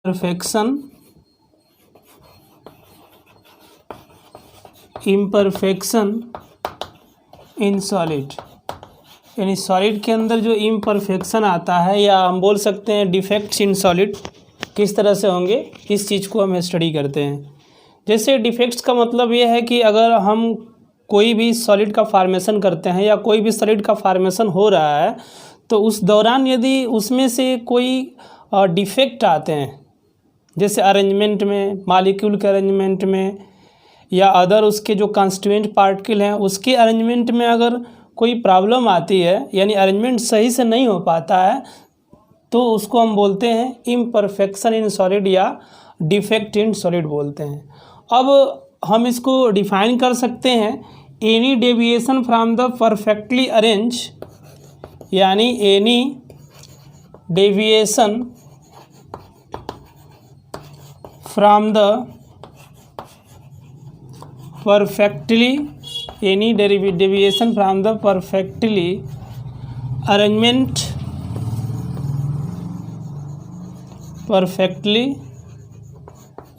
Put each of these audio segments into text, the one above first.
Imperfection in solid, यानी solid के अंदर जो इम्परफेक्शन आता है, या हम बोल सकते हैं डिफेक्ट्स इन सॉलिड, किस तरह से होंगे, इस चीज़ को हम स्टडी करते हैं। जैसे डिफेक्ट्स का मतलब ये है कि अगर हम कोई भी सॉलिड का फार्मेशन करते हैं या कोई भी सॉलिड का फार्मेशन हो रहा है, तो उस दौरान यदि उसमें से कोई डिफेक्ट आते हैं, जैसे अरेंजमेंट में, मॉलिक्यूल के अरेंजमेंट में, या अदर उसके जो कॉन्स्टिट्यूएंट पार्टिकल हैं उसके अरेंजमेंट में अगर कोई प्रॉब्लम आती है, यानी अरेंजमेंट सही से नहीं हो पाता है, तो उसको हम बोलते हैं इम्परफेक्शन इन सॉलिड या डिफेक्ट इन सॉलिड बोलते हैं। अब हम इसको डिफाइन कर सकते हैं, any deviation from the perfectly arrange, यानी any deviation from the perfectly any deviation from the perfectly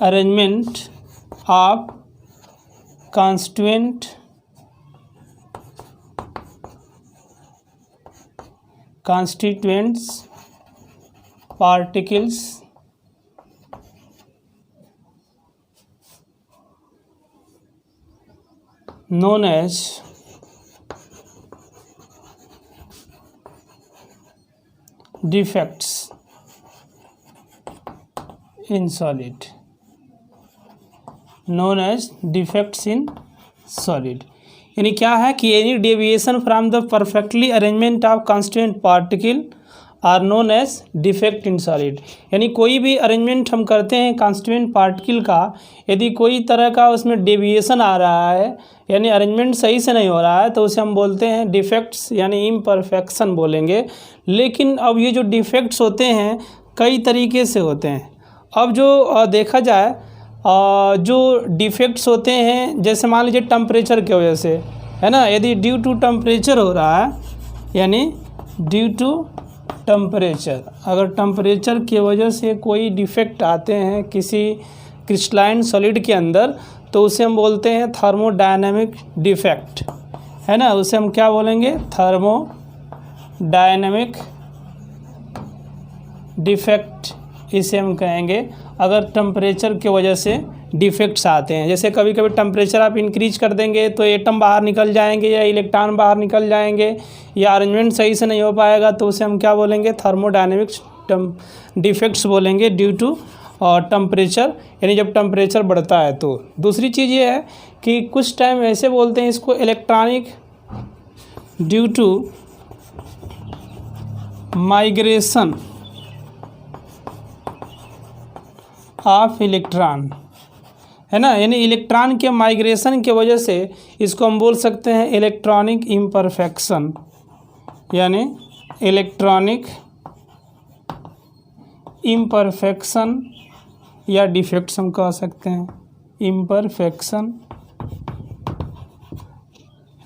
arrangement of constituents particles known as defects in solid, known as defects in solid। यानी क्या है कि any deviation from the perfectly arrangement of constituent particle are known as defect in solid, यानी कोई भी arrangement हम करते हैं कॉन्स्टिट्यूएंट पार्टिकल का, यदि कोई तरह का उसमें डेविएशन आ रहा है, यानी अरेंजमेंट सही से नहीं हो रहा है, तो उसे हम बोलते हैं डिफेक्ट्स, यानी इम्परफेक्शन बोलेंगे। लेकिन अब ये जो डिफेक्ट्स होते हैं कई तरीके से होते हैं। अब जो देखा जाए, जो डिफेक्ट्स होते हैं, जैसे मान लीजिए टेम्परेचर की वजह से, है ना, यदि ड्यू टू टेम्परेचर हो रहा है, यानी ड्यू टू टेम्परेचर, अगर टेम्परेचर की वजह से कोई डिफेक्ट आते हैं किसी क्रिस्टलाइन सॉलिड के अंदर, तो उसे हम बोलते हैं थर्मोडायनेमिक डिफेक्ट, है ना। उसे हम क्या बोलेंगे, थर्मोडायनेमिक डिफेक्ट, इसे हम कहेंगे अगर टेम्परेचर की वजह से डिफेक्ट्स आते हैं। जैसे कभी कभी टेम्परेचर आप इंक्रीज कर देंगे तो एटम बाहर निकल जाएंगे या इलेक्ट्रॉन बाहर निकल जाएंगे, या अरेंजमेंट सही से नहीं हो पाएगा, तो उसे हम क्या बोलेंगे, थर्मोडायनेमिक डिफेक्ट्स बोलेंगे ड्यू टू टेम्परेचर, यानी जब टेम्परेचर बढ़ता है। तो दूसरी चीज़ ये है कि कुछ टाइम ऐसे बोलते हैं इसको electronic, due to migration of electron, है ना, यानी इलेक्ट्रॉन के माइग्रेशन की वजह से इसको हम बोल सकते हैं इलेक्ट्रॉनिक इम्परफेक्शन, यानी इलेक्ट्रॉनिक इम्परफेक्शन या डिफेक्ट्स हम कह सकते हैं, इम्परफेक्शन,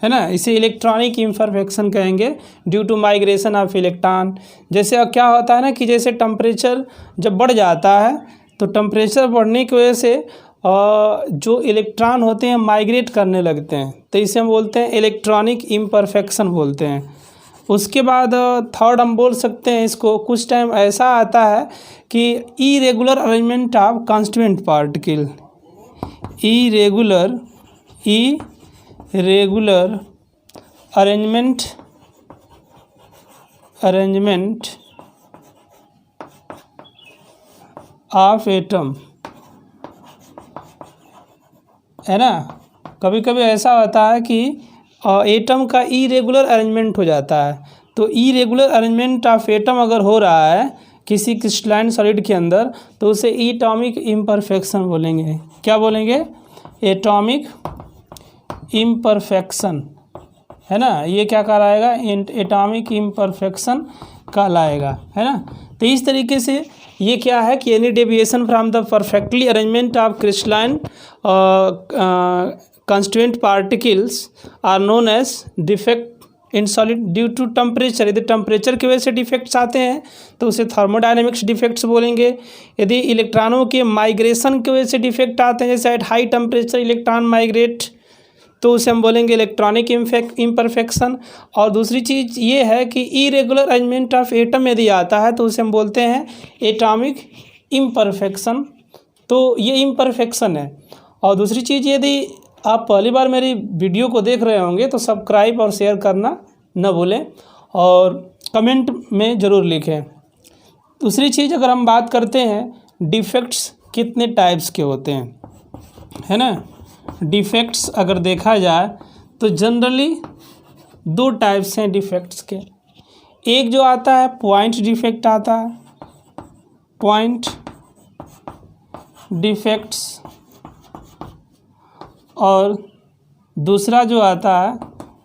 है ना, इसे इलेक्ट्रॉनिक इम्परफेक्शन कहेंगे due to migration of electron. जैसे अब क्या होता है ना कि जैसे टेम्परेचर जब बढ़ जाता है, तो टेम्परेचर बढ़ने की वजह से जो इलेक्ट्रॉन होते हैं माइग्रेट करने लगते हैं, तो इसे हम बोलते हैं इलेक्ट्रॉनिक इम्परफेक्शन बोलते हैं। उसके बाद थर्ड हम बोल सकते हैं इसको, कुछ टाइम ऐसा आता है कि irregular arrangement of constituent particle, irregular arrangement of atom, है ना। कभी कभी ऐसा होता है कि एटम का इरेगुलर अरेंजमेंट हो जाता है, तो इरेगुलर अरेंजमेंट ऑफ एटम अगर हो रहा है किसी क्रिस्टलाइन सॉलिड के अंदर, तो उसे एटॉमिक इम्परफेक्शन बोलेंगे। क्या बोलेंगे, एटॉमिक इम्परफेक्शन, है ना, ये क्या कहलाएगा, एटॉमिक इम्परफेक्शन कहलाएगा, है ना। तो इस तरीके से ये क्या है कि any deviation from the perfectly arrangement of crystalline constituent particles are known as defect in solid due to temperature, यदि टेम्परेचर की वजह से डिफेक्ट्स आते हैं तो उसे थर्मोडायनेमिक्स डिफेक्ट्स बोलेंगे। यदि इलेक्ट्रॉनों के माइग्रेशन की वजह से डिफेक्ट आते हैं, जैसे at high temperature electron migrate, तो उसे हम बोलेंगे इलेक्ट्रॉनिक इम्परफेक्शन। और दूसरी चीज़ ये है कि इरेगुलर अरेंजमेंट ऑफ एटम यदि आता है तो उसे हम बोलते हैं एटॉमिक इम्परफेक्शन। तो ये इम्परफेक्शन है। और दूसरी चीज़, यदि आप पहली बार मेरी वीडियो को देख रहे होंगे तो सब्सक्राइब और शेयर करना न भूलें और कमेंट में ज़रूर लिखें। दूसरी चीज़, अगर हम बात करते हैं डिफेक्ट्स कितने टाइप्स के होते हैं, है ना। डिफेक्ट्स अगर देखा जाए तो जनरली 2 टाइप्स हैं डिफेक्ट्स के। एक जो आता है पॉइंट डिफेक्ट आता है, पॉइंट डिफेक्ट्स, और दूसरा जो आता है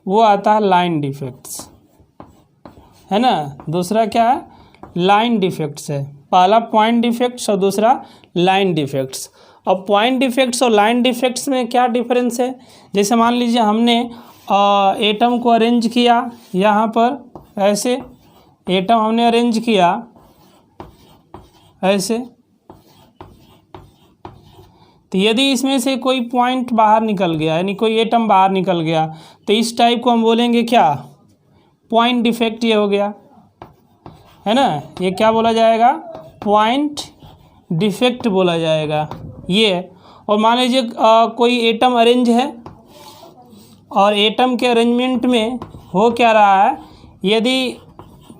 वो आता है लाइन डिफेक्ट्स, है ना। दूसरा क्या है, लाइन डिफेक्ट्स है। पहला पॉइंट डिफेक्ट्स और दूसरा लाइन डिफेक्ट्स। अब पॉइंट डिफेक्ट्स और लाइन डिफेक्ट्स में क्या डिफरेंस है, जैसे मान लीजिए हमने एटम को अरेंज किया, यहाँ पर ऐसे एटम हमने अरेंज किया ऐसे, तो यदि इसमें से कोई पॉइंट बाहर निकल गया, यानी कोई एटम बाहर निकल गया, तो इस टाइप को हम बोलेंगे क्या, पॉइंट डिफेक्ट ये हो गया, है ना। ये क्या बोला जाएगा, पॉइंट डिफेक्ट बोला जाएगा ये। और मान लीजिए कोई एटम अरेंज है और एटम के अरेंजमेंट में हो क्या रहा है, यदि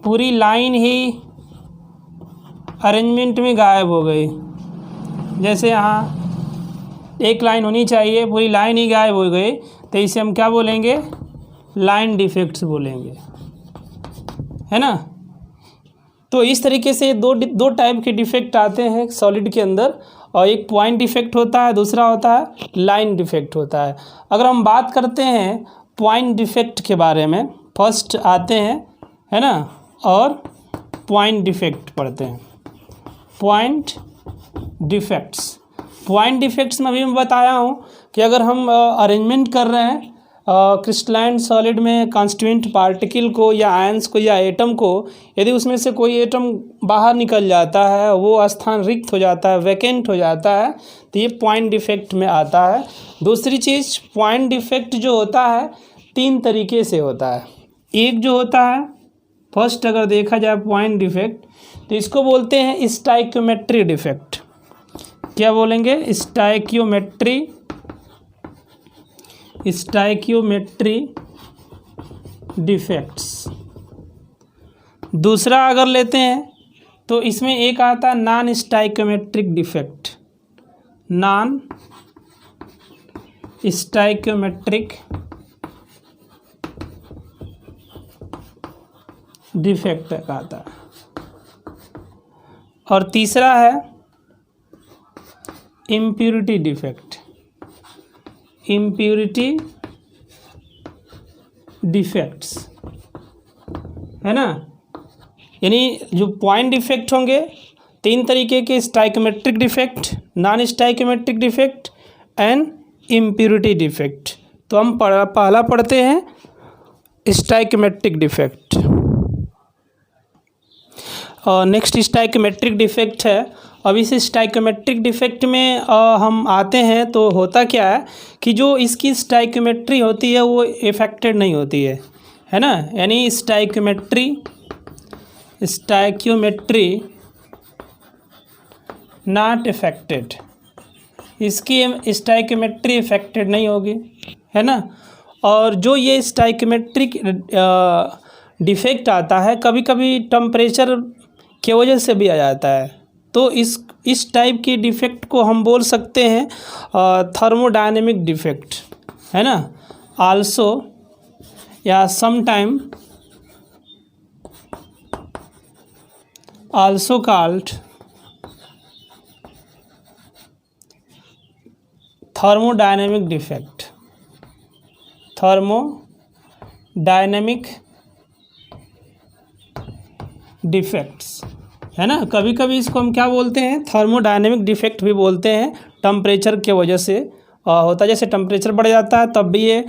पूरी लाइन ही अरेंजमेंट में गायब हो गई, जैसे यहाँ एक लाइन होनी चाहिए, पूरी लाइन ही गायब हो गई, तो इसे हम क्या बोलेंगे, लाइन डिफेक्ट्स बोलेंगे, है ना। तो इस तरीके से दो टाइप के डिफेक्ट आते हैं सॉलिड के अंदर, और एक पॉइंट डिफेक्ट होता है, दूसरा होता है लाइन डिफेक्ट होता है। अगर हम बात करते हैं पॉइंट डिफेक्ट के बारे में, फर्स्ट आते हैं, है ना, और पॉइंट डिफेक्ट पढ़ते हैं। पॉइंट डिफेक्ट्स, पॉइंट डिफेक्ट्स में अभी मैं बताया हूँ कि अगर हम अरेंजमेंट कर रहे हैं क्रिस्टलाइन सॉलिड में कॉन्स्टिट्यूएंट पार्टिकल को या आयंस को या एटम को, यदि उसमें से कोई एटम बाहर निकल जाता है, वो स्थान रिक्त हो जाता है, वैकेंट हो जाता है, तो ये पॉइंट डिफेक्ट में आता है। दूसरी चीज़, पॉइंट डिफेक्ट जो होता है 3 तरीके से होता है। एक जो होता है फर्स्ट, अगर देखा जाए पॉइंट डिफेक्ट, तो इसको बोलते हैं स्टाइक्योमेट्री डिफेक्ट। क्या बोलेंगे, स्टाइक्योमेट्री डिफेक्ट्स। दूसरा अगर लेते हैं तो इसमें एक आता है non stoichiometric defect, non stoichiometric defect आता है। और तीसरा है इम्प्योरिटी डिफेक्ट, इम्प्योरिटी डिफेक्ट्स, है ना। यानी जो पॉइंट डिफेक्ट होंगे 3 तरीके के, stoichiometric defect, non stoichiometric defect and impurity defect. तो हम पहला पढ़ते हैं स्टाइक्योमेट्रिक डिफेक्ट, और नेक्स्ट स्टाइक्योमेट्रिक डिफेक्ट है। अब इस स्टाइक्योमेट्रिक डिफेक्ट में हम आते हैं तो होता क्या है कि जो इसकी स्टाइक्योमेट्री होती है वो इफेक्टेड नहीं होती है ना। यानी स्टाइक्योमेट्री नॉट इफेक्टेड, इसकी स्टाइक्योमेट्री इफेक्टेड नहीं होगी, है ना। और जो ये स्टाइक्योमेट्रिक डिफेक्ट आता है कभी कभी टेम्परेचर की वजह से भी आ जाता है, तो इस टाइप की डिफेक्ट को हम बोल सकते हैं थर्मोडायनेमिक डिफेक्ट, है ना। आल्सो या sometime also called thermodynamic defect, thermodynamic defects, है ना। कभी कभी इसको हम क्या बोलते हैं, थर्मोडायनेमिक डिफेक्ट भी बोलते हैं, टेम्परेचर के वजह से होता है, जैसे टेम्परेचर बढ़ जाता है तब भी ये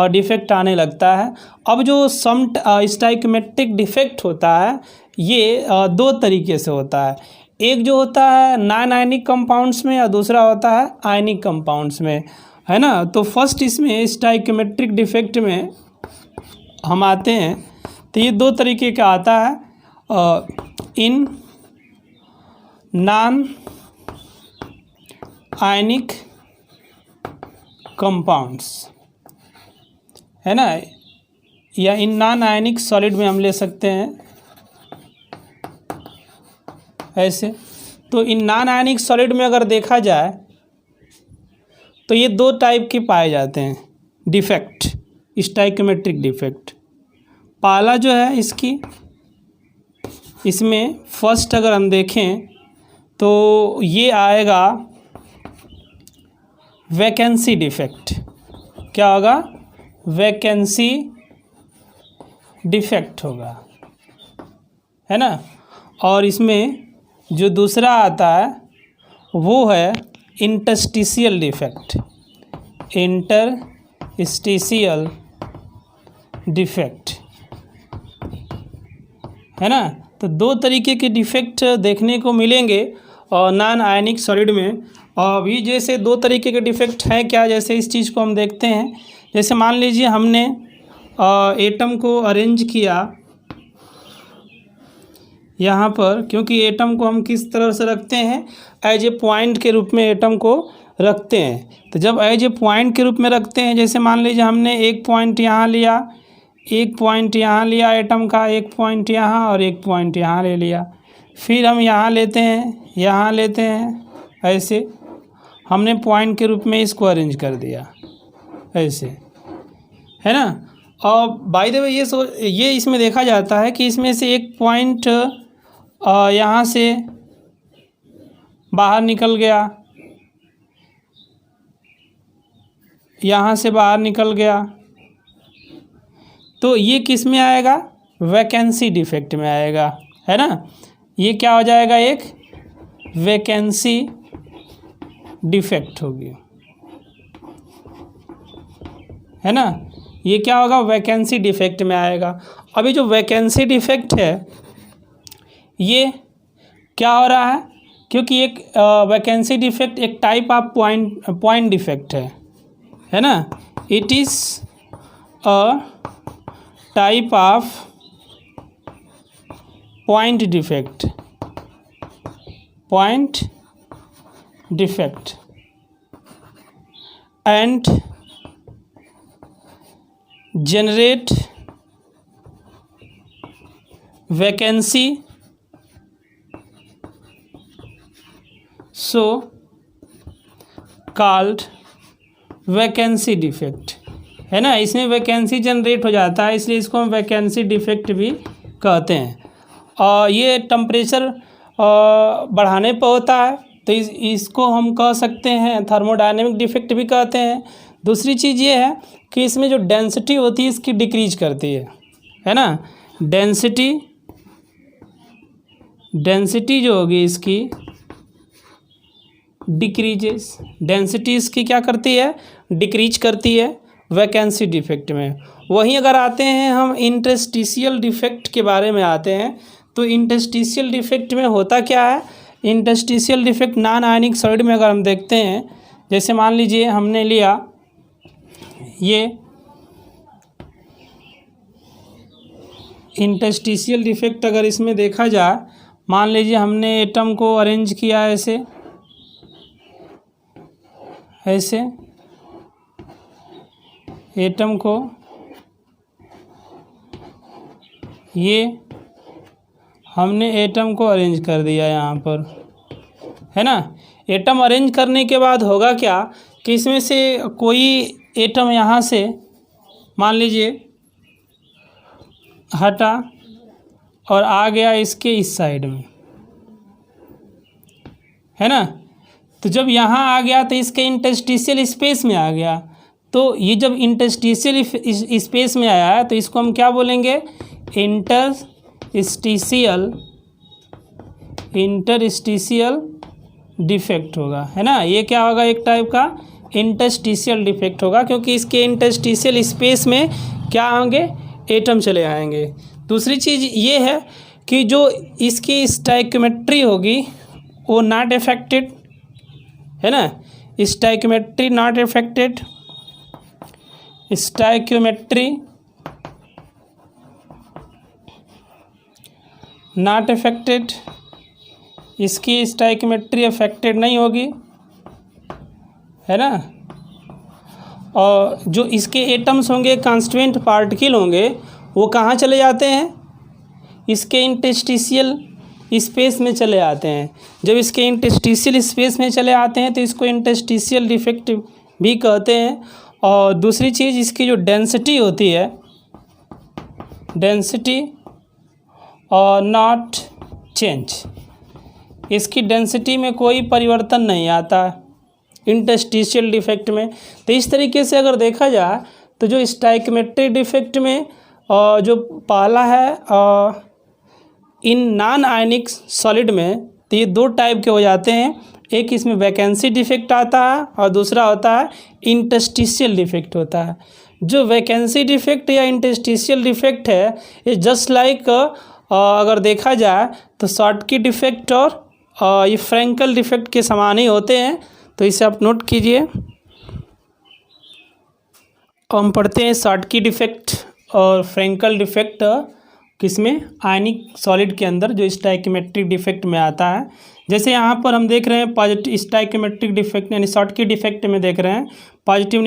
डिफेक्ट आने लगता है। अब जो सम स्टाइकियोमेट्रिक डिफेक्ट होता है ये दो तरीके से होता है। एक जो होता है नॉन आयनिक कंपाउंड्स में, और दूसरा होता है आयनिक कंपाउंड्स में, है ना। तो फर्स्ट इसमें स्टाइकियोमेट्रिक डिफेक्ट में हम आते हैं तो ये दो तरीके का आता है, इन नॉन आयनिक कंपाउंड्स, है ना, या इन नॉन आयनिक सॉलिड में हम ले सकते हैं ऐसे। तो इन नॉन आयनिक सॉलिड में अगर देखा जाए तो ये दो टाइप के पाए जाते हैं डिफेक्ट, स्टाइकियोमेट्रिक डिफेक्ट। पहला जो है इसमें फर्स्ट अगर हम देखें तो ये आएगा वैकेंसी डिफेक्ट। क्या होगा? वैकेंसी डिफेक्ट होगा, है ना। और इसमें जो दूसरा आता है वो है इंटरस्टिशियल डिफेक्ट, इंटरस्टिशियल डिफेक्ट, है ना। तो दो तरीके के डिफेक्ट देखने को मिलेंगे और नॉन आयनिक सॉलिड में। और अभी जैसे दो तरीके के डिफेक्ट हैं क्या, जैसे इस चीज़ को हम देखते हैं। जैसे मान लीजिए हमने एटम को अरेंज किया यहाँ पर, क्योंकि एटम को हम किस तरह से रखते हैं, एज ए पॉइंट के रूप में एटम को रखते हैं। तो जब एज ए पॉइंट के रूप में रखते हैं, जैसे मान लीजिए हमने एक पॉइंट यहाँ लिया, एक पॉइंट यहाँ लिया एटम का, एक पॉइंट यहाँ और एक पॉइंट यहाँ ले लिया, फिर हम यहाँ लेते हैं, यहाँ लेते हैं, ऐसे हमने पॉइंट के रूप में इसको अरेंज कर दिया ऐसे, है ना। और बाय द वे ये इसमें देखा जाता है कि इसमें से एक पॉइंट यहाँ से बाहर निकल गया, यहाँ से बाहर निकल गया, तो ये किस में आएगा? वैकेंसी डिफेक्ट में आएगा, है ना। ये क्या हो जाएगा? एक वैकेंसी डिफेक्ट होगी, है ना। ये क्या होगा? वैकेंसी डिफेक्ट में आएगा। अभी जो वैकेंसी डिफेक्ट है ये क्या हो रहा है, क्योंकि एक वैकेंसी डिफेक्ट एक टाइप ऑफ पॉइंट डिफेक्ट है ना। It is a type of point defect and generate vacancy, so called vacancy defect, है ना। इसमें वैकेंसी जनरेट हो जाता है, इसलिए इसको हम वैकेंसी डिफेक्ट भी कहते हैं। और ये टेम्परेचर बढ़ाने पर होता है, तो इसको हम कह सकते हैं थर्मोडायनेमिक डिफेक्ट भी कहते हैं। दूसरी चीज़ ये है कि इसमें जो डेंसिटी होती है इसकी डिक्रीज करती है ना। डेंसिटी जो होगी इसकी डिक्रीजेस, डेंसिटी इसकी क्या करती है? डिक्रीज करती है वैकेंसी डिफेक्ट में। वहीं अगर आते हैं हम इंटरस्टिशियल डिफेक्ट के बारे में आते हैं, तो इंटरस्टिशियल डिफेक्ट में होता क्या है? Interstitial defect non ionic solid में अगर हम देखते हैं, जैसे मान लीजिए हमने लिया ये इंटरस्टिशियल डिफेक्ट, अगर इसमें देखा जाए, मान लीजिए हमने एटम को अरेंज किया ऐसे एटम को, ये हमने एटम को अरेंज कर दिया यहाँ पर, है ना। एटम अरेंज करने के बाद होगा क्या कि इसमें से कोई एटम यहाँ से मान लीजिए हटा और आ गया इसके इस साइड में, है ना। तो जब यहाँ आ गया तो इसके इंटरस्टिशियल स्पेस में आ गया। तो ये जब इंटरस्टिशियल स्पेस में आया है तो इसको हम क्या बोलेंगे? इंटरस्टिशियल डिफेक्ट होगा, है ना। ये क्या होगा? एक टाइप का इंटरस्टिशियल डिफेक्ट होगा, क्योंकि इसके इंटरस्टिशियल स्पेस में क्या होंगे, एटम चले आएंगे। दूसरी चीज़ ये है कि जो इसकी स्टाइक्योमेट्री होगी वो नॉट अफेक्टेड, है ना, stoichiometry not affected, stoichiometry not affected, इसकी स्टाइक्योमेट्री अफेक्टेड नहीं होगी, है ना। और जो इसके एटम्स होंगे, कांस्टिट्यूएंट पार्टिकल होंगे, वो कहाँ चले जाते हैं, इसके इंटरस्टिशियल स्पेस में चले आते हैं। जब इसके इंटरस्टिशियल स्पेस में चले आते हैं तो इसको इंटरस्टिशियल डिफेक्ट भी कहते हैं। और दूसरी चीज़, इसकी जो डेंसिटी होती है, डेंसिटी और नॉट चेंज, इसकी डेंसिटी में कोई परिवर्तन नहीं आता इंटरस्टिशियल डिफेक्ट में। तो इस तरीके से अगर देखा जाए तो जो स्टाइक्योमेट्री डिफेक्ट में जो पहला है इन नॉन आयनिक सॉलिड में, तो ये दो टाइप के हो जाते हैं। एक इसमें वैकेंसी डिफेक्ट आता है और दूसरा होता है इंटरस्टिशियल डिफेक्ट होता है। जो वैकेंसी डिफेक्ट या इंटरस्टिशियल डिफेक्ट है, ये जस्ट लाइक अगर देखा जाए तो शॉर्टकी डिफेक्ट और ये फ्रैंकल डिफेक्ट के समान ही होते हैं। तो इसे आप नोट कीजिए। हम पढ़ते हैं शॉर्टकी डिफेक्ट और फ्रैंकल डिफेक्ट किसमें, आयनिक सॉलिड के अंदर, जो स्टाइक्योमेट्रिक डिफेक्ट में आता है। जैसे यहाँ पर हम देख रहे हैं पॉजिटिव स्टाइक्योमेट्रिक डिफेक्ट यानी शॉर्टकी डिफेक्ट में देख रहे हैं पॉजिटिव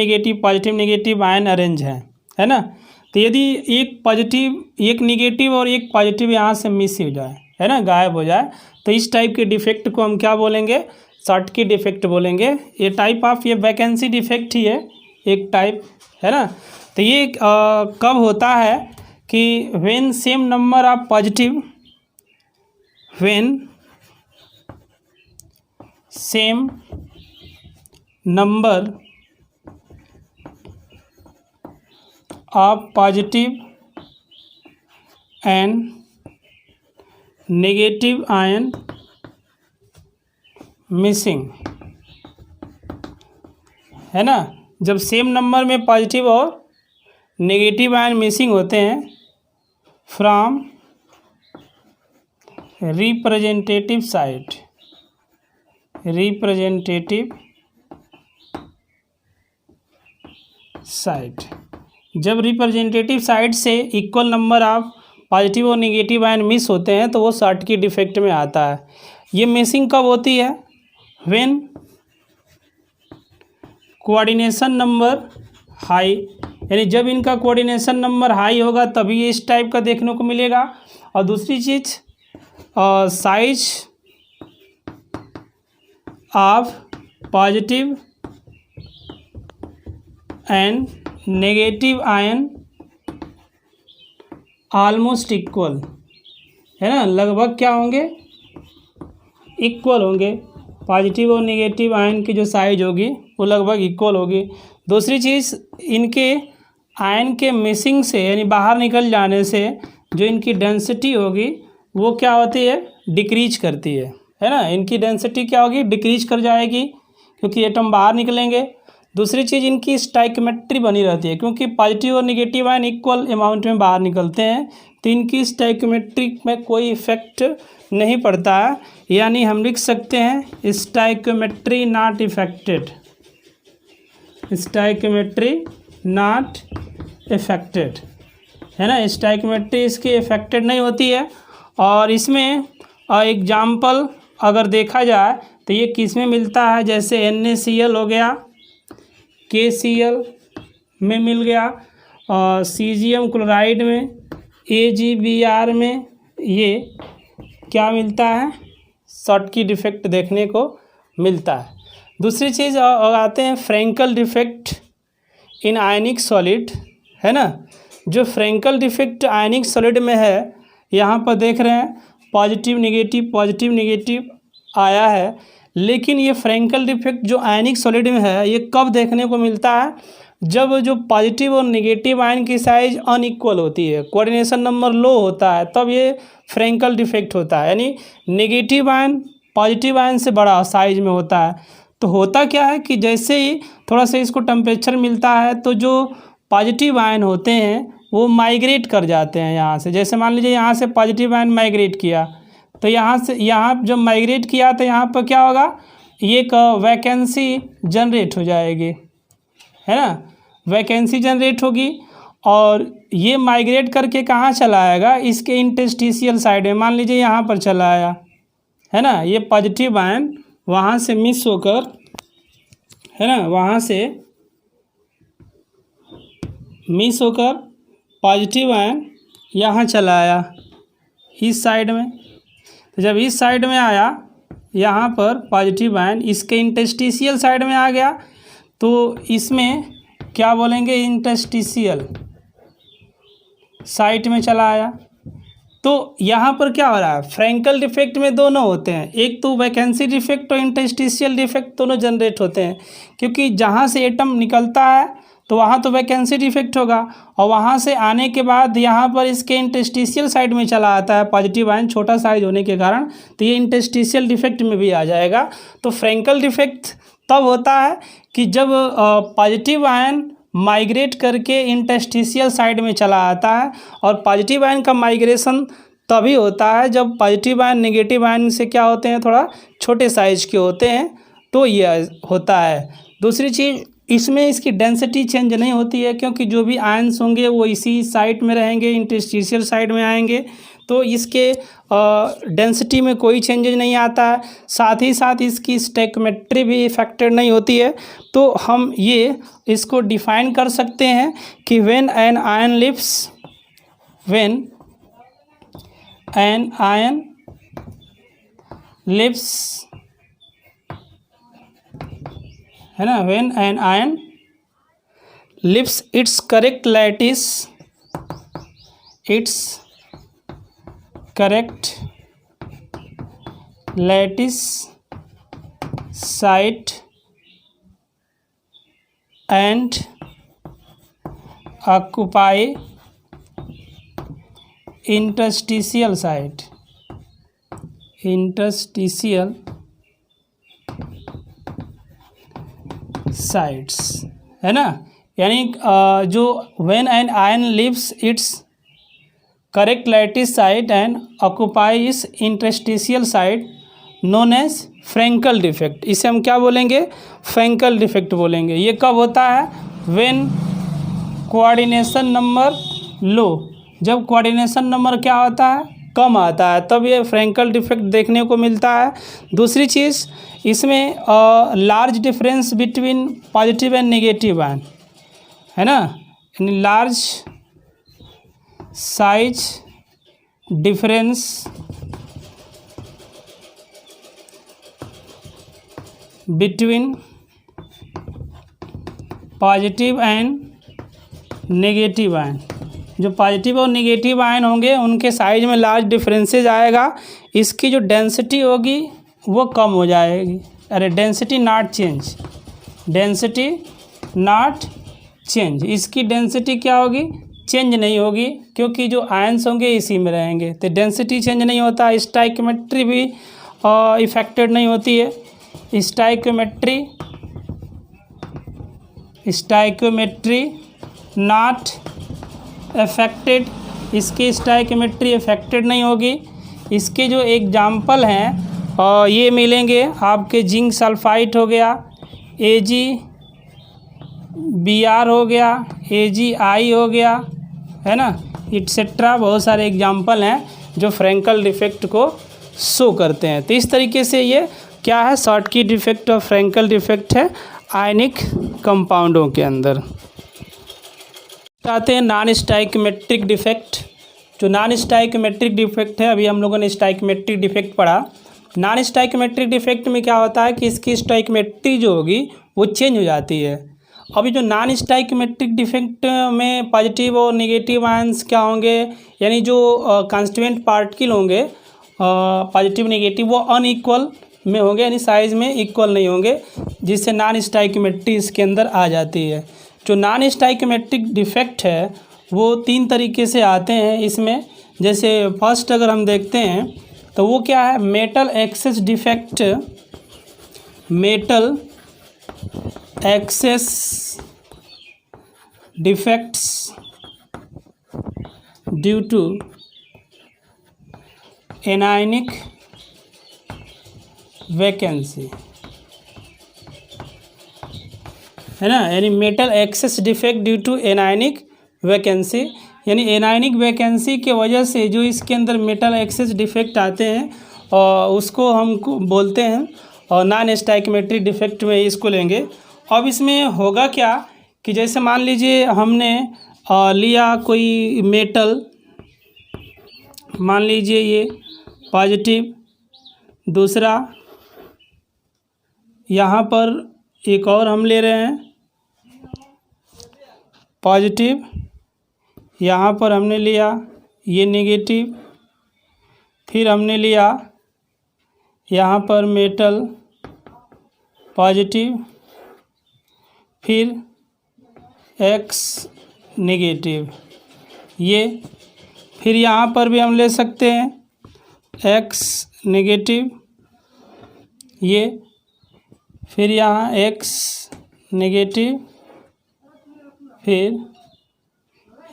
नेगेटिव आयन अरेंज है ना। तो यदि एक पॉजिटिव, एक नेगेटिव और एक पॉजिटिव यहाँ से मिस हो जाए, है ना, गायब हो जाए, तो इस टाइप के डिफेक्ट को हम क्या बोलेंगे, शॉर्टकी डिफेक्ट बोलेंगे। ये टाइप ऑफ, ये वैकेंसी डिफेक्ट ही है एक टाइप, है ना। तो ये कब होता है कि when same number of positive, when same number of positive and negative ion missing, है ना। जब सेम नंबर में पॉजिटिव और नेगेटिव आयन मिसिंग होते हैं from representative site, representative site, जब रिप्रेजेंटेटिव साइट से इक्वल नंबर ऑफ पॉजिटिव और नेगेटिव आयन मिस होते हैं तो वो शॉर्टकी डिफेक्ट में आता है। ये मिसिंग कब होती है, व्हेन कोऑर्डिनेशन नंबर हाई, यानी जब इनका कोऑर्डिनेशन नंबर हाई होगा तभी ये इस टाइप का देखने को मिलेगा। और दूसरी चीज़, size of positive and negative ion almost equal, है ना, लगभग क्या होंगे, इक्वल होंगे। पॉजिटिव और नेगेटिव आयन की जो साइज होगी वो लगभग इक्वल होगी। दूसरी चीज़, इनके आयन के मिसिंग से यानी बाहर निकल जाने से जो इनकी डेंसिटी होगी वो क्या होती है, डिक्रीज करती है ना। इनकी डेंसिटी क्या होगी, डिक्रीज कर जाएगी क्योंकि एटम बाहर निकलेंगे। दूसरी चीज़, इनकी स्टाइक्योमेट्री बनी रहती है क्योंकि पॉजिटिव और नेगेटिव आयन इक्वल अमाउंट में बाहर निकलते हैं, तो इनकी स्टाइक्योमेट्री में कोई इफेक्ट नहीं पड़ता है। यानी हम लिख सकते हैं stoichiometry not affected, stoichiometry not affected, है ना। स्टाइक्योमेट्री इसकी इफेक्टेड नहीं होती है। और इसमें एग्जाम्पल अगर देखा जाए तो ये किस में मिलता है, जैसे NaCl हो गया, KCl में मिल गया, और सीजियम क्लोराइड में, AgBr में ये क्या मिलता है, शॉर्टकी डिफेक्ट देखने को मिलता है। दूसरी चीज़ आते हैं Frenkel defect in ionic solid, है ना। जो फ्रैंकल डिफेक्ट आयनिक सॉलिड में है, यहाँ पर देख रहे हैं पॉजिटिव नेगेटिव आया है, लेकिन ये फ्रैंकल डिफेक्ट जो आयनिक सॉलिड में है ये कब देखने को मिलता है, जब जो पॉजिटिव और नेगेटिव आयन की साइज अनइक्वल होती है, कोऑर्डिनेशन नंबर लो होता है, तब ये फ्रैंकल डिफेक्ट होता है। यानी नेगेटिव आयन पॉजिटिव आयन से बड़ा साइज में होता है, तो होता क्या है कि जैसे ही थोड़ा सा इसको टेम्परेचर मिलता है तो जो पॉजिटिव आयन होते हैं वो माइग्रेट कर जाते हैं यहाँ से। जैसे मान लीजिए यहाँ से पॉजिटिव आयन माइग्रेट किया, तो यहाँ से यहाँ जब माइग्रेट किया तो यहाँ पर क्या होगा, ये एक वैकेंसी जनरेट हो जाएगी, है ना, वैकेंसी जनरेट होगी। और ये माइग्रेट करके कहाँ चला आएगा, इसके इंटरस्टिशियल साइड में, मान लीजिए यहाँ पर चला आया, है ना, ये पॉजिटिव आयन वहाँ से मिस होकर, है ना, वहाँ से मिस होकर पॉजिटिव आयन यहाँ चला आया इस साइड में। तो जब इस साइड में आया यहाँ पर पॉजिटिव आयन इसके इंटरस्टिशियल साइड में आ गया, तो इसमें क्या बोलेंगे, इंटरस्टिशियल साइट में चला आया। तो यहाँ पर क्या हो रहा है, फ्रैंकल डिफेक्ट में दोनों होते हैं, एक तो वैकेंसी डिफेक्ट और इंटरस्टिशियल डिफेक्ट दोनों जनरेट होते हैं, क्योंकि जहाँ से एटम निकलता है तो वहाँ तो वैकेंसी डिफेक्ट होगा, और वहाँ से आने के बाद यहाँ पर इसके इंटरस्टिशियल साइड में चला आता है पॉजिटिव आयन, छोटा साइज होने के कारण, तो ये इंटरस्टिशियल डिफेक्ट में भी आ जाएगा। तो फ्रैंकल डिफेक्ट तब होता है कि जब पॉजिटिव आयन माइग्रेट करके इंटरस्टिशियल साइड में चला आता है, और पॉजिटिव आयन का माइग्रेशन तभी होता है जब पॉजिटिव आयन नेगेटिव आयन से क्या होते हैं, थोड़ा छोटे साइज़ के होते हैं, तो ये होता है। दूसरी चीज़, इसमें इसकी डेंसिटी चेंज नहीं होती है, क्योंकि जो भी आयन्स होंगे वो इसी साइड में रहेंगे, इंटरस्टिशियल साइड में आएंगे, तो इसके डेंसिटी में कोई चेंजेज नहीं आता है। साथ ही साथ इसकी स्टैइकियोमेट्री भी इफेक्टेड नहीं होती है। तो हम ये इसको डिफाइन कर सकते हैं कि when an ion leaves, when an ion leaves, है ना, when an ion leaves its correct lattice, its correct lattice site and occupy interstitial site, interstitial sites, है ना, यानी जो when an ion leaves its correct lattice site and occupy इस interstitial site known as Frenkel defect, इसे हम क्या बोलेंगे, Frenkel defect बोलेंगे। ये कब होता है, व्हेन कोऑर्डिनेशन नंबर लो, जब कोऑर्डिनेशन नंबर क्या होता है, कम आता है, तब ये फ्रैंकल डिफेक्ट देखने को मिलता है। दूसरी चीज़, इसमें large difference between positive and negative ion, है ना, यानी large size difference between positive and negative ion, जो पॉजिटिव और नेगेटिव आयन होंगे उनके साइज में लार्ज डिफरेंसेज आएगा, इसकी जो डेंसिटी होगी वो कम हो जाएगी, अरे density not change, density not change, इसकी डेंसिटी क्या होगी, चेंज नहीं होगी, क्योंकि जो आयंस होंगे इसी में रहेंगे, तो डेंसिटी चेंज नहीं होता। स्टैइकियोमेट्री भी इफेक्टेड नहीं होती है, स्टैइकियोमेट्री नॉट अफेक्टेड, इसकी स्टैइकियोमेट्री अफेक्टेड नहीं होगी। इसके जो एग्जाम्पल हैं ये मिलेंगे आपके, जिंक सल्फाइड हो गया, AgBr हो गया, AgI हो गया, है ना, इट्सेट्रा, बहुत सारे एग्जाम्पल हैं जो फ्रैंकल डिफेक्ट को शो करते हैं। तो इस तरीके से ये क्या है, शॉर्टकी डिफेक्ट और फ्रैंकल डिफेक्ट है आयनिक कंपाउंडों के अंदर। आते हैं नॉन स्टैइकियोमेट्रिक डिफेक्ट। जो नॉन स्टैइकियोमेट्रिक डिफेक्ट है, अभी हम लोगों ने स्टैइकियोमेट्रिक डिफेक्ट पढ़ा। नॉन स्टैइकियोमेट्रिक डिफेक्ट में क्या होता है कि इसकी स्टैइकियोमेट्री जो होगी वो चेंज हो जाती है। अभी जो नॉन स्टैइकियोमेट्रिक डिफेक्ट में पॉजिटिव और नेगेटिव आयंस क्या होंगे, यानी जो कांस्टीट्यूएंट पार्टिकल होंगे पॉजिटिव नेगेटिव वो अनइक्वल में होंगे, यानी साइज़ में इक्वल नहीं होंगे, जिससे नॉन स्टैइकियोमेट्री इसके अंदर आ जाती है। जो नॉन स्टैइकियोमेट्रिक डिफेक्ट है वो 3 तरीके से आते हैं इसमें। जैसे फर्स्ट अगर हम देखते हैं तो वो क्या है, metal excess defect, metal excess defects due to anionic vacancy, है ना, यानी metal excess defect due to anionic vacancy, यानी एनायनिक वैकेंसी के वजह से जो इसके अंदर मेटल एक्सेस डिफेक्ट आते हैं और उसको हम बोलते हैं, और नॉन स्टाइकियोमेट्रिक डिफेक्ट में इसको लेंगे। अब इसमें होगा क्या कि जैसे मान लीजिए हमने लिया कोई मेटल, मान लीजिए ये पॉजिटिव, दूसरा यहाँ पर एक और हम ले रहे हैं पॉजिटिव, यहाँ पर हमने लिया ये नेगेटिव, फिर हमने लिया यहाँ पर मेटल पॉजिटिव, फिर एक्स नेगेटिव, ये फिर यहाँ पर भी हम ले सकते हैं एक्स नेगेटिव, ये फिर यहाँ एक्स नेगेटिव, फिर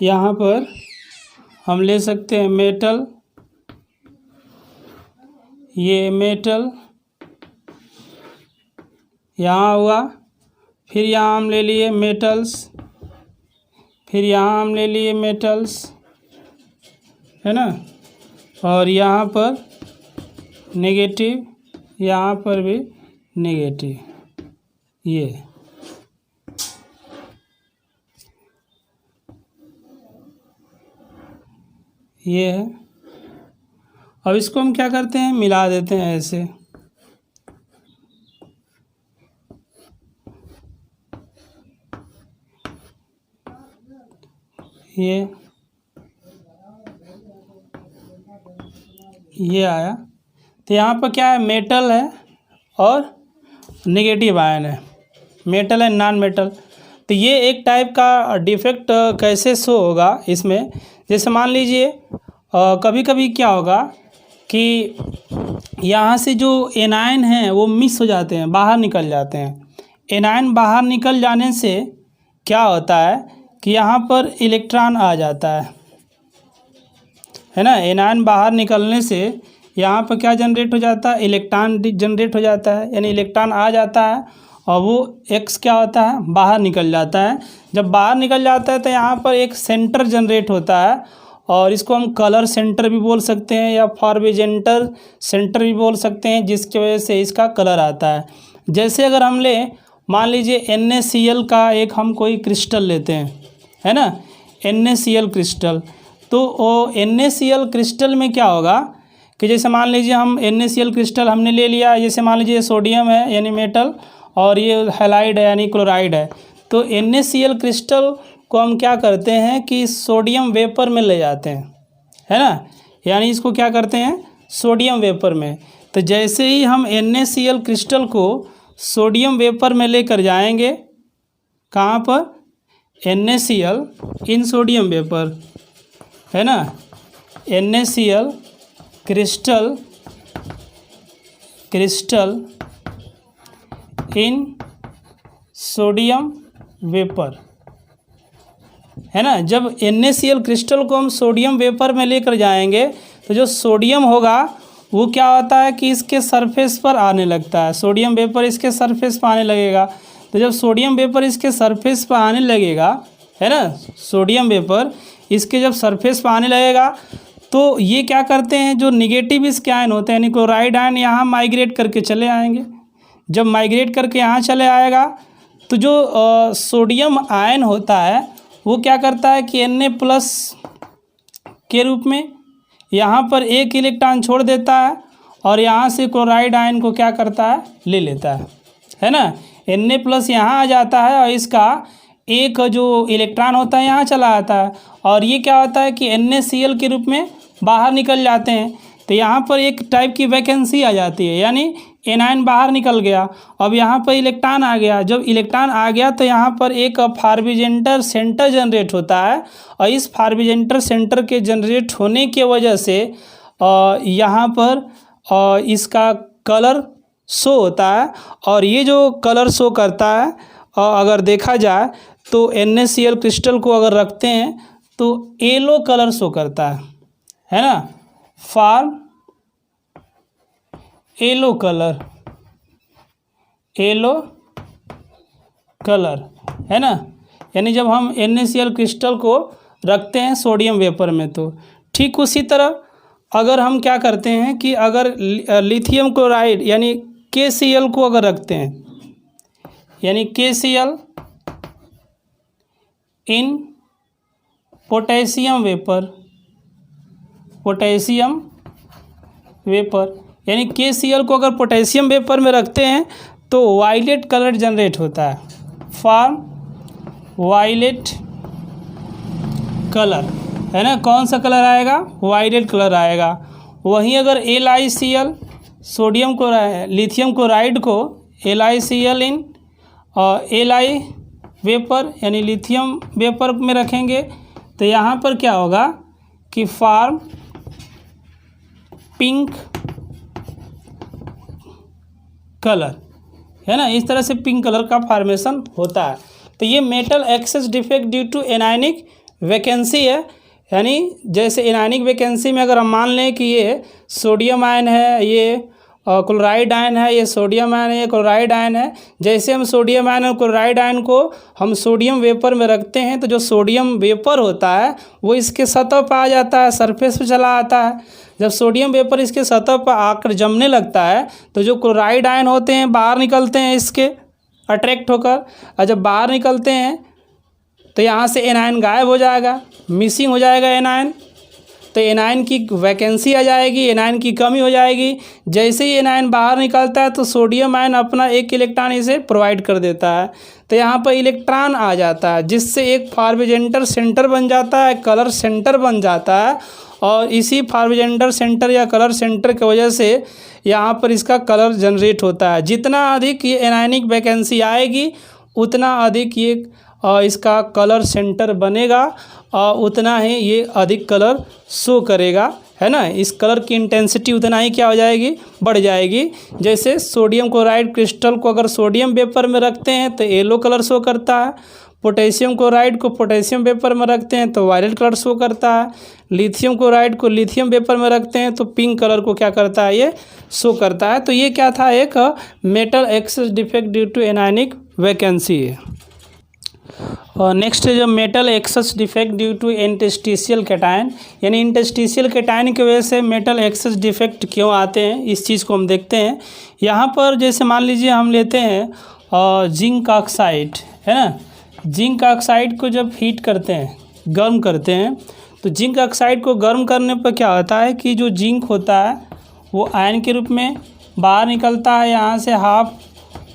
यहाँ पर हम ले सकते हैं मेटल, ये मेटल यहाँ हुआ, फिर यहाँ हम ले लिए मेटल्स, फिर यहाँ हम ले लिए मेटल्स, है ना, और यहाँ पर नेगेटिव, यहाँ पर भी नेगेटिव, ये है। अब इसको हम क्या करते हैं, मिला देते हैं ऐसे, ये आया। तो यहाँ पर क्या है, मेटल है और नेगेटिव आयन है, मेटल है नॉन मेटल। तो ये एक टाइप का डिफेक्ट कैसे शो होगा इसमें, जैसे मान लीजिए कभी कभी क्या होगा कि यहाँ से जो एनायन हैं वो मिस हो जाते हैं, बाहर निकल जाते हैं। एनायन बाहर निकल जाने से क्या होता है कि यहाँ पर इलेक्ट्रॉन आ जाता है ना, एनायन बाहर निकलने से यहाँ पर क्या जनरेट हो जाता है, इलेक्ट्रॉन जनरेट हो जाता है, यानी इलेक्ट्रॉन आ जाता है और वो एक्स क्या होता है, बाहर निकल जाता है। जब बाहर निकल जाता है तो यहाँ पर एक सेंटर जनरेट होता है, और इसको हम कलर सेंटर भी बोल सकते हैं या फॉर्बिजेंटर सेंटर भी बोल सकते हैं, जिसकी वजह से इसका कलर आता है। जैसे अगर हम ले मान लीजिए NaCl का एक हम कोई क्रिस्टल लेते हैं, है ना, NaCl क्रिस्टल, तो वो NaCl क्रिस्टल में क्या होगा कि जैसे मान लीजिए हम NaCl क्रिस्टल हमने ले लिया, जैसे मान लीजिए सोडियम है यानी मेटल, और ये हैलाइड है यानी क्लोराइड है। तो NaCl क्रिस्टल को हम क्या करते हैं कि सोडियम वेपर में ले जाते हैं, है ना, यानी इसको क्या करते हैं, सोडियम वेपर में। तो जैसे ही हम NaCl क्रिस्टल को सोडियम वेपर में लेकर जाएंगे, कहाँ पर, NaCl इन सोडियम वेपर, है ना, NaCl क्रिस्टल इन सोडियम वेपर, है ना। जब NaCl क्रिस्टल को हम सोडियम वेपर में लेकर जाएंगे तो जो सोडियम होगा वो क्या होता है कि इसके सरफेस पर आने लगता है, सोडियम वेपर इसके सरफेस पर आने लगेगा। तो जब सोडियम वेपर इसके सरफेस पर आने लगेगा, है ना, सोडियम वेपर इसके जब सरफेस पर आने लगेगा तो ये क्या करते हैं, जो निगेटिव इसके आयन होते हैं यानी क्लोराइड आयन यहाँ माइग्रेट करके चले आएंगे। जब माइग्रेट करके यहाँ चले आएगा तो जो सोडियम आयन होता है वो क्या करता है कि Na+ के रूप में यहाँ पर एक इलेक्ट्रॉन छोड़ देता है और यहाँ से क्लोराइड आयन को क्या करता है, ले लेता है ना। Na+ यहाँ आ जाता है और इसका एक जो इलेक्ट्रॉन होता है यहाँ चला आता है, और ये क्या होता है कि NaCl के रूप में बाहर निकल जाते हैं। तो यहाँ पर एक टाइप की वैकेंसी आ जाती है, यानी एनायन बाहर निकल गया, अब यहाँ पर इलेक्ट्रॉन आ गया। जब इलेक्ट्रॉन आ गया तो यहाँ पर एक फॉर्बिजेंटर सेंटर जनरेट होता है, और इस फॉर्बिजेंटर सेंटर के जनरेट होने की वजह से यहाँ पर इसका कलर शो होता है। और ये जो कलर शो करता है, और अगर देखा जाए तो NaCl क्रिस्टल को अगर रखते हैं तो येलो कलर शो करता है ना, फॉर्म येलो कलर है ना। यानी जब हम NaCl क्रिस्टल को रखते हैं सोडियम वेपर में, तो ठीक उसी तरह अगर हम क्या करते हैं कि अगर लिथियम क्लोराइड यानी KCl को अगर रखते हैं, यानी KCl इन पोटेशियम वेपर यानी KCl को अगर पोटेशियम वेपर में रखते हैं तो वायलेट कलर जनरेट होता है, फॉर्म वायलेट कलर है ना। कौन सा कलर आएगा? वायलेट कलर आएगा। वहीं अगर LiCl sodium chloride lithium chloride को LiCl इन Li वेपर यानी लिथियम वेपर में रखेंगे तो यहाँ पर क्या होगा कि फॉर्म पिंक कलर है ना। इस तरह से पिंक कलर का फॉर्मेशन होता है। तो ये metal excess defect due to anionic vacancy है। यानी जैसे एनायनिक वैकेंसी में अगर हम मान लें कि ये सोडियम आयन है, ये क्लोराइड आयन है, ये सोडियम आयन है, ये क्लोराइड आयन है। जैसे हम सोडियम आयन और क्लोराइड आयन को हम सोडियम वेपर में रखते हैं तो जो सोडियम वेपर होता है वो इसके सतह पर आ जाता है, सरफेस पे चला आता है। जब सोडियम वेपर इसके सतह पर आकर जमने लगता है तो जो क्लोराइड आयन होते हैं बाहर निकलते हैं इसके अट्रैक्ट होकर, और जब बाहर निकलते हैं तो यहाँ से एनायन गायब हो जाएगा, मिसिंग हो जाएगा एनायन। तो एनायन की वैकेंसी आ जाएगी, एनायन की कमी हो जाएगी। जैसे ही एनायन बाहर निकलता है तो सोडियम आयन अपना एक इलेक्ट्रॉन इसे प्रोवाइड कर देता है, तो यहाँ पर इलेक्ट्रॉन आ जाता है जिससे एक फार्बिजेंटर सेंटर बन जाता है, कलर सेंटर बन जाता है। और इसी फार्बिजेंटर सेंटर या कलर सेंटर की वजह से यहाँ पर इसका कलर जनरेट होता है। जितना अधिक ये एनायनिक वैकेंसी आएगी उतना अधिक ये इसका कलर सेंटर बनेगा और उतना ही ये अधिक कलर शो करेगा, है ना। इस कलर की इंटेंसिटी उतना ही क्या हो जाएगी, बढ़ जाएगी। जैसे सोडियम क्लोराइड क्रिस्टल को अगर सोडियम वेपर में रखते हैं तो येलो कलर शो करता है, पोटेशियम क्लोराइड को पोटेशियम वेपर में रखते हैं तो वायलेट कलर शो करता है, लिथियम क्लोराइड को लिथियम वेपर में रखते हैं तो पिंक कलर को क्या करता है, ये शो करता है। तो ये क्या था, एक metal excess defect due to anionic vacancy है। और नेक्स्ट है जो metal excess defect due to interstitial cation, यानी इंटरस्टिशियल कैटायन की वजह से मेटल एक्सेस डिफेक्ट क्यों आते हैं, इस चीज़ को हम देखते हैं। यहाँ पर जैसे मान लीजिए हम लेते हैं जिंक ऑक्साइड, है ना। जिंक ऑक्साइड को जब हीट करते हैं, गर्म करते हैं, तो जिंक ऑक्साइड को गर्म करने पर क्या होता है कि जो जिंक होता है वो आयन के रूप में बाहर निकलता है, यहाँ से हाफ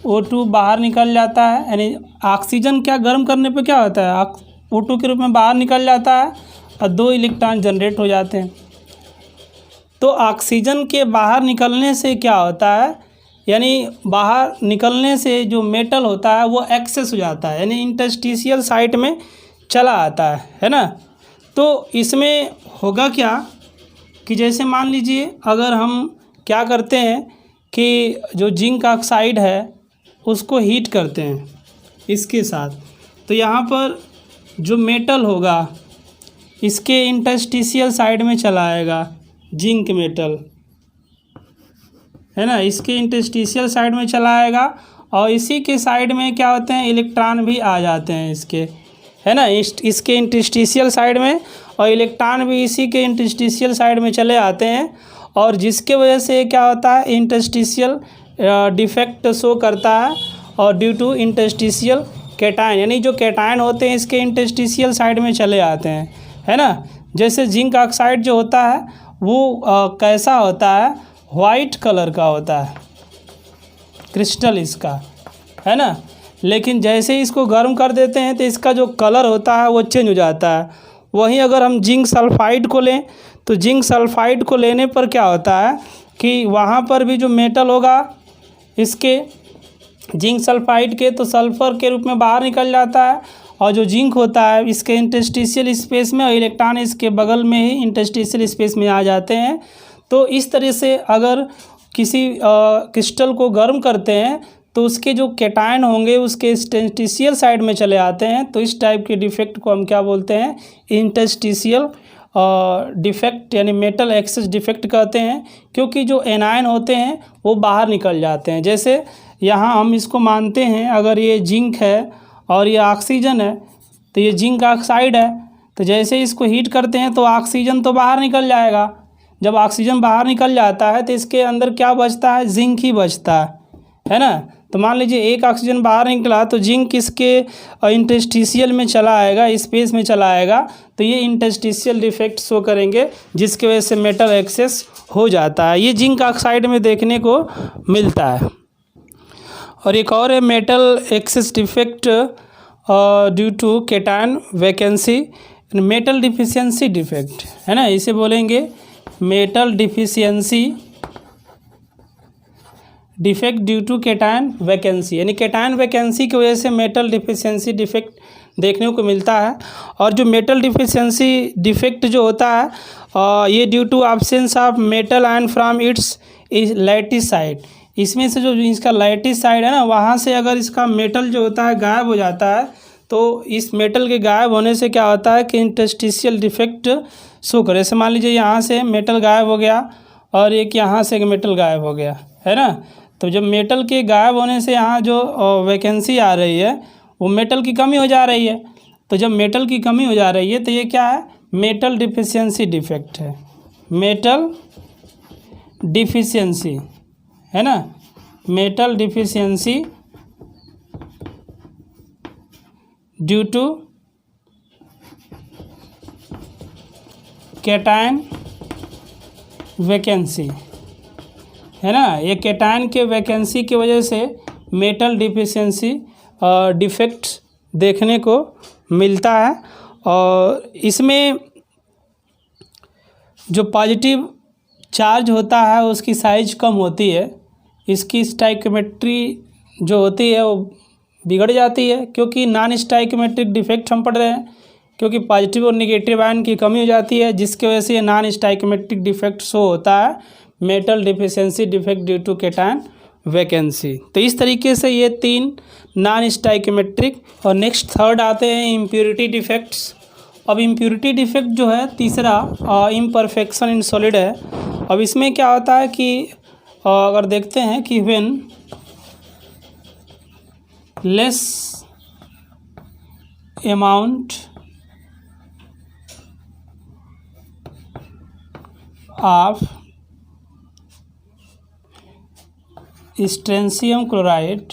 O2 बाहर निकल जाता है। यानी ऑक्सीजन क्या गर्म करने पे क्या होता है, O2 के रूप में बाहर निकल जाता है और 2 इलेक्ट्रॉन जनरेट हो जाते हैं। तो ऑक्सीजन के बाहर निकलने से क्या होता है, यानी बाहर निकलने से जो मेटल होता है वो एक्सेस हो जाता है, यानी इंटरस्टिशियल साइट में चला आता है ना। तो इसमें होगा क्या कि जैसे मान लीजिए अगर हम क्या करते हैं कि जो जिंक ऑक्साइड है उसको हीट करते हैं इसके साथ, तो यहाँ पर जो मेटल होगा इसके इंटरस्टिशियल साइड में चला आएगा, जिंक मेटल है ना, इसके इंटरस्टिशियल साइड में चला आएगा। और इसी के साइड में क्या होते हैं, इलेक्ट्रॉन भी आ जाते हैं इसके, है ना, इसके इंटरस्टिशियल साइड में, और इलेक्ट्रॉन भी इसी के इंटरस्टिशियल साइड में चले आते हैं। और जिसके वजह से क्या होता है, इंटरस्टिशियल डिफेक्ट शो करता है। और ड्यू टू इंटरस्टिशियल कैटायन, यानी जो कैटायन होते हैं इसके इंटरस्टिशियल साइड में चले आते हैं, है ना। जैसे जिंक ऑक्साइड जो होता है वो कैसा होता है, वाइट कलर का होता है क्रिस्टल इसका, है ना। लेकिन जैसे ही इसको गर्म कर देते हैं तो इसका जो कलर होता है वो चेंज हो जाता है। वहीं अगर हम जिंक सल्फाइड को लें तो जिंक सल्फाइड को लेने पर क्या होता है कि वहाँ पर भी जो मेटल होगा इसके जिंक सल्फाइड के, तो सल्फ़र के रूप में बाहर निकल जाता है। और जो जिंक होता है इसके इंटरस्टिशियल स्पेस में, और इलेक्ट्रॉन इसके बगल में ही इंटरस्टिशियल स्पेस में आ जाते हैं। तो इस तरह से अगर किसी क्रिस्टल को गर्म करते हैं तो उसके जो कैटायन होंगे उसके इंटरस्टिशियल साइड में चले आते हैं, तो इस टाइप के डिफेक्ट को हम क्या बोलते हैं, इंटरस्टिशियल डिफेक्ट यानी मेटल एक्सेस डिफेक्ट कहते हैं, क्योंकि जो एनायन होते हैं वो बाहर निकल जाते हैं। जैसे यहाँ हम इसको मानते हैं, अगर ये जिंक है और ये ऑक्सीजन है तो ये जिंक ऑक्साइड है, तो जैसे इसको हीट करते हैं तो ऑक्सीजन तो बाहर निकल जाएगा। जब ऑक्सीजन बाहर निकल जाता है तो इसके अंदर क्या बचता है, जिंक ही बचता है ना। तो मान लीजिए एक ऑक्सीजन बाहर निकला तो जिंक इसके इंटरस्टिशियल में चला आएगा, स्पेस में चला आएगा, तो ये इंटरस्टिशियल डिफेक्ट शो करेंगे, जिसकी वजह से मेटल एक्सेस हो जाता है। ये जिंक ऑक्साइड में देखने को मिलता है। और एक और है metal excess defect due to cation vacancy, metal deficiency defect है ना, इसे बोलेंगे metal deficiency defect due to cation vacancy, यानी कैटायन वैकेंसी की वजह से मेटल डिफिशियंसी डिफेक्ट देखने को मिलता है। और जो मेटल डिफिशियंसी डिफेक्ट जो होता है ये due to absence of metal ion from its lattice side, इसमें से जो इसका लैटिस साइड है ना, वहाँ से अगर इसका मेटल जो होता है गायब हो जाता है, तो इस मेटल के गायब होने से क्या होता है कि इंटरस्टिशियल डिफेक्ट शो करे। जैसे मान लीजिए यहाँ से मेटल गायब हो गया और एक यहाँ से मेटल गायब हो गया है ना, तो जब मेटल के गायब होने से यहाँ जो वैकेंसी आ रही है वो मेटल की कमी हो जा रही है। तो जब मेटल की कमी हो जा रही है तो ये क्या है, मेटल डिफिशियंसी डिफेक्ट है, मेटल डिफिशियंसी है ना, metal deficiency due to cation vacancy है ना। ये कैटायन के वैकेंसी की वजह से मेटल डिफिशियंसी डिफेक्ट्स देखने को मिलता है। और इसमें जो पॉजिटिव चार्ज होता है उसकी साइज कम होती है, इसकी स्टाइकोमेट्री जो होती है वो बिगड़ जाती है, क्योंकि नॉन स्टाइकोमेट्रिक डिफेक्ट हम पढ़ रहे हैं, क्योंकि पॉजिटिव और निगेटिव आयन की कमी हो जाती है, जिसकी वजह से ये नॉन स्टाइकोमेट्रिक डिफेक्ट शो होता है, metal deficiency defect due to cation vacancy. तो इस तरीके से ये 3 नॉन स्टाइकोमेट्रिक। और नेक्स्ट थर्ड आते हैं इम्प्योरिटी डिफेक्ट्स। अब इम्प्योरिटी डिफेक्ट जो है तीसरा इम्परफेक्शन इन सॉलिड है। अब इसमें क्या होता है कि अगर देखते हैं कि when less amount of strontium chloride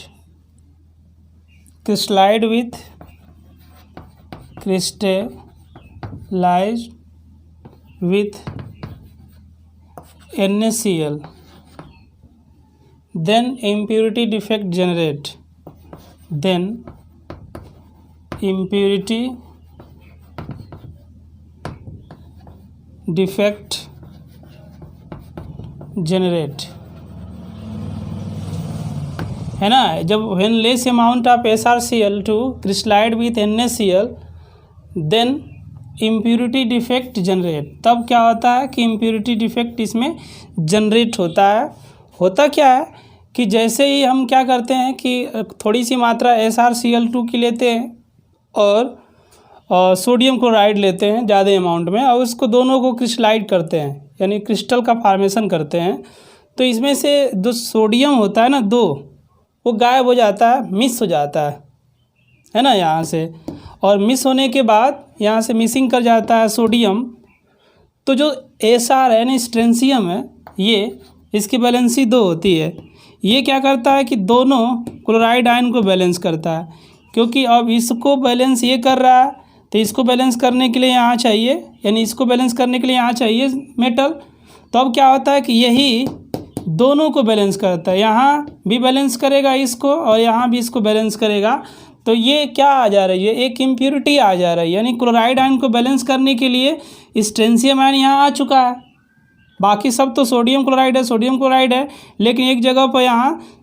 crystallized with crystallized with NaCl, then impurity defect generate, then impurity defect generate है ना। जब when less amount of SrCl2 crystallized with NaCl then impurity defect generate, तब क्या होता है कि impurity defect इसमें generate होता है। होता क्या है कि जैसे ही हम क्या करते हैं कि थोड़ी सी मात्रा SrCl2 की लेते हैं और सोडियम क्लोराइड लेते हैं ज़्यादा अमाउंट में, और उसको दोनों को क्रिस्टलाइड करते हैं, यानी क्रिस्टल का फॉर्मेशन करते हैं, तो इसमें से जो सोडियम होता है ना वो गायब हो जाता है, मिस हो जाता है ना यहाँ से। और मिस होने के बाद यहाँ से मिसिंग कर जाता है सोडियम, तो जो Sr है ना स्ट्रेंशियम है, ये इसकी बैलेंसी 2 होती है। ये क्या करता है कि दोनों क्लोराइड आयन को बैलेंस करता है, क्योंकि अब इसको बैलेंस ये कर रहा है तो इसको बैलेंस करने के लिए यहाँ चाहिए, यानी इसको बैलेंस करने के लिए यहाँ चाहिए मेटल। तो अब क्या होता है कि यही दोनों को बैलेंस करता है, यहाँ भी बैलेंस करेगा इसको और यहाँ भी इसको बैलेंस करेगा। तो ये क्या आ जा रही है, एक इम्प्योरिटी आ जा रही है, यानी क्लोराइड आयन को बैलेंस करने के लिए स्ट्रेंशियम आयन यहाँ आ चुका है। बाकी सब तो सोडियम क्लोराइड है, लेकिन एक जगह पर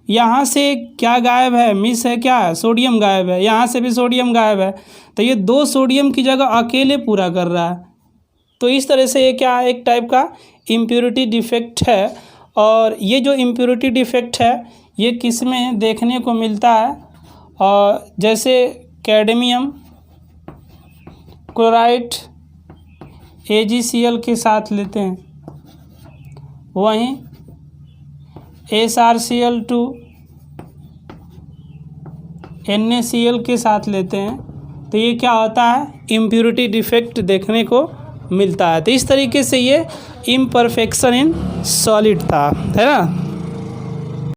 यहाँ से क्या गायब है, मिस है, क्या है, सोडियम गायब है, यहाँ से भी सोडियम गायब है, तो ये 2 सोडियम की जगह अकेले पूरा कर रहा है। तो इस तरह से ये क्या है, एक टाइप का इम्प्योरिटी डिफेक्ट है। और ये जो इम्प्योरिटी डिफेक्ट है ये किस में देखने को मिलता है, और जैसे कैडमियम क्लोराइड AgCl के साथ लेते हैं, वहीं SrCl2 NaCl के साथ लेते हैं, तो ये क्या होता है, इम्प्योरिटी डिफेक्ट देखने को मिलता है। तो इस तरीके से ये इम्परफेक्शन इन सॉलिड था, है ना।